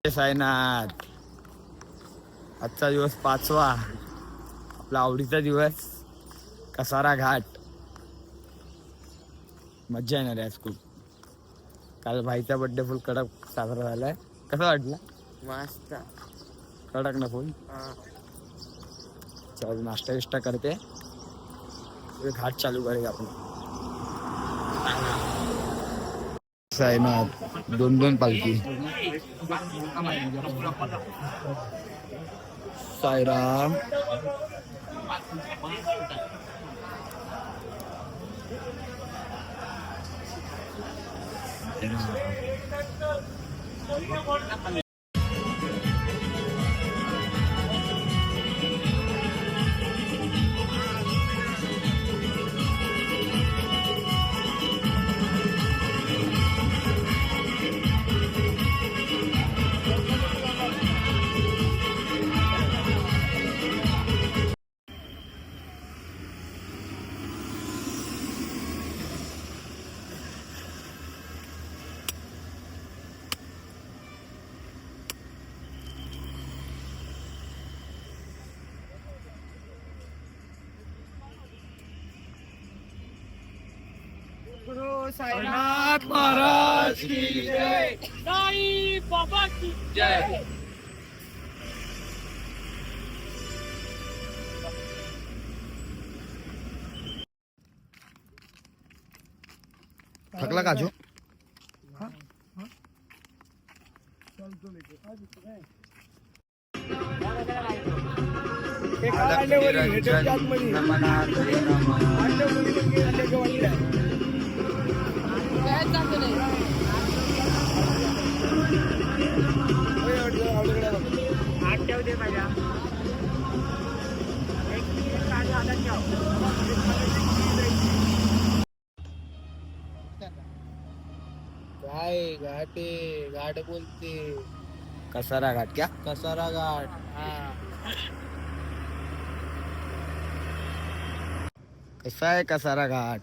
साईनाथ, आजचा दिवस 5वा, आपला आवडीचा दिवस कसारा घाट. मज्जा येणार आहे आज खूप. काल भाईचा बर्थडे फुल कडक साजरा झालाय. कसं वाटलं? मस्त कडक ना फुल. चल नाश्ता विष्टा करते, घाट चालू करेल आपण. साईनाथ 2-2 पालखी. साईराम. गुरु साईनाथ महाराज की जय. साई बाबा की जय. थकला काजू? काय घाटे घाट बोलते. कसारा घाट क्या? कसारा घाट. कसा आहे कसारा घाट?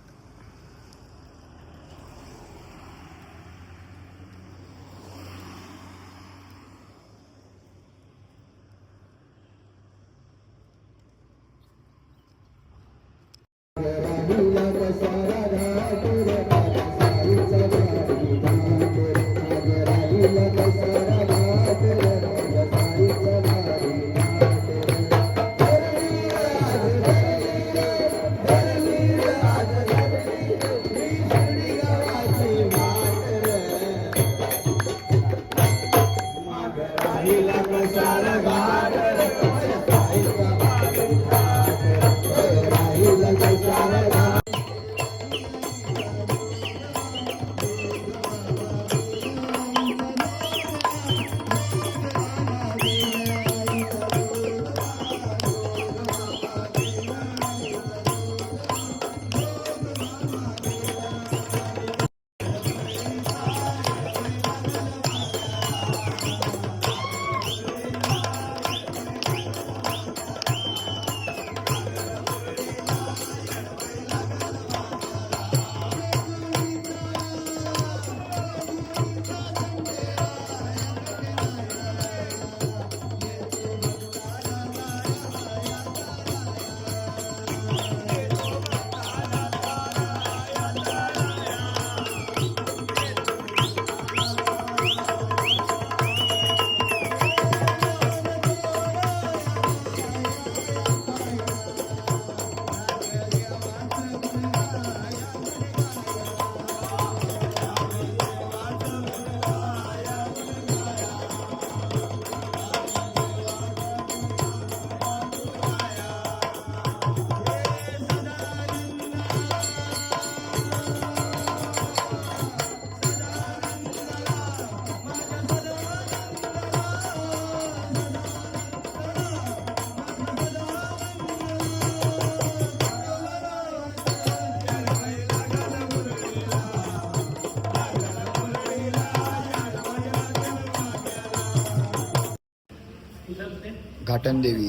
घाटन देवी.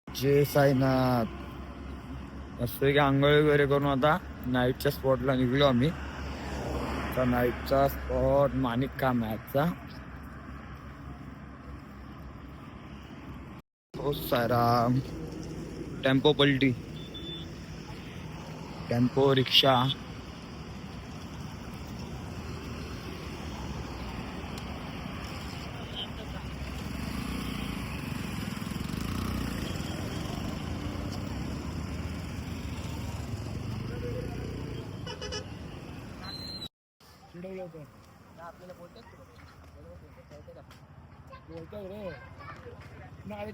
जय साईनाथ. मस्त की आंघोळ वगैरे करून आता नाईटच्या स्पॉटला निघलो आम्ही. तर नाईटचा स्पॉट माणिक का मॅचचा. बहुत सारा टेम्पो पलटी, टेम्पो रिक्षा.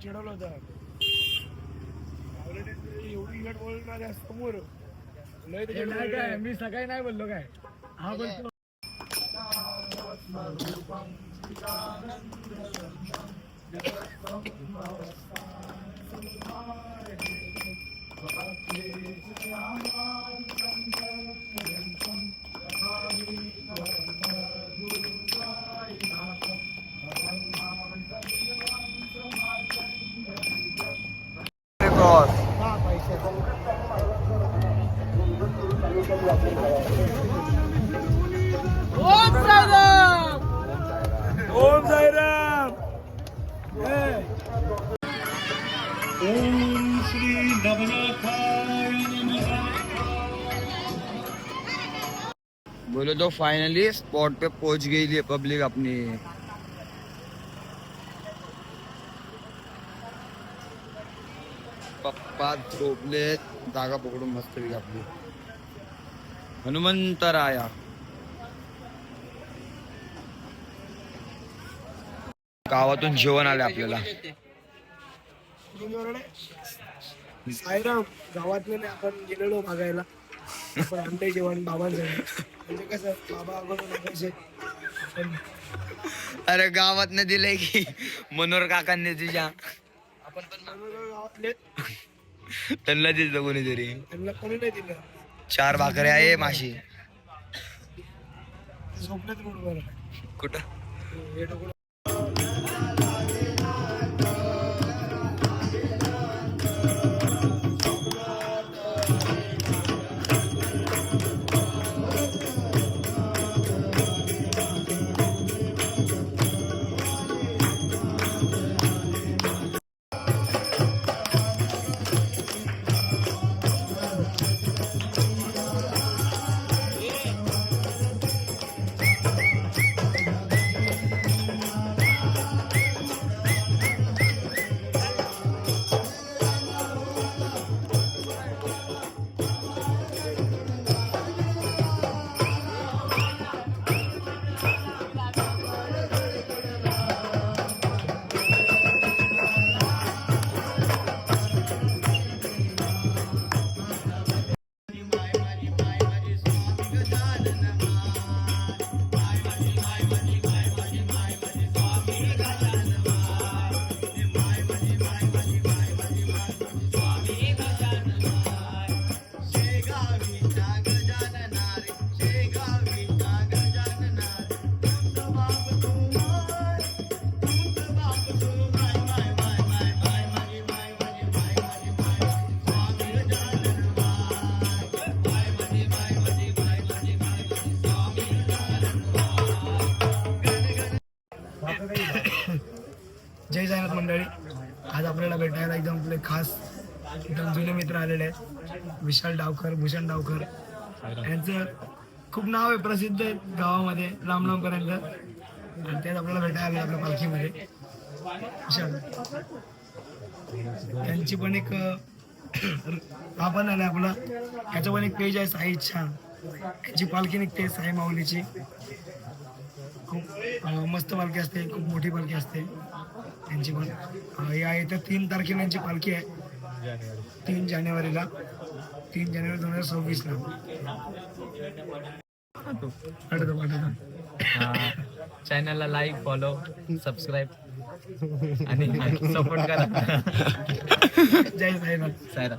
चिडवलं होतं एवढी गट बोलणार समोर काय मी सकाळी नाही बोललो काय हा बोलतो. ओम साईराम. ओम श्री नवनाथाय नमः. बोलो तो फाइनली स्पॉट पे पहुंच गई है पब्लिक अपनी. पप्पा झोपले, जागा पकडून मस्त आपली. हनुमंतराया. गावातून जेवण आले आपल्याला. साईराम गावातले आपण गेलेलो बघायला. आपण आणलंय जेवण बाबांचं. म्हणजे कसं बाबा अगोदर बघायचे. अरे गावात न दिलंय की मनोहर काकांनी तुझ्या. आपण पण गावातले त्यांना दिलं कोणीतरी. त्यांना कोणी नाही दिलं. 4 भाकरी आहे माशी. झोपण्यात रोडवर कुठं. हे डोकं. जय साईनाथ मंडळी. आज आपल्याला भेटायला एकदम आपले खास एकदम जुने मित्र आलेले आहेत. विशाल डावकर, भूषण डावकर यांचं खूप नाव आहे, प्रसिद्ध आहे गावामध्ये लांब लांबपर्यंत. आणि तेच आपल्याला भेटायला आले आपल्या पालखीमध्ये. विशाल त्यांची पण एक हा पण आला आपला. ह्याचं पण एक पेज आहे साई इच्छा. यांची पालखी निघते साई माऊलीची. खूप मस्त पालखी असते, खूप मोठी पालखी असते त्यांची पण. या येत्या 3 तारखेला यांची पालखी आहे. 3 जानेवारीला 3 जानेवारी 2026ला. चॅनलला लाईक, फॉलो, सबस्क्राईब आणि सपोर्ट करा. जय साईनाथ. सायरा.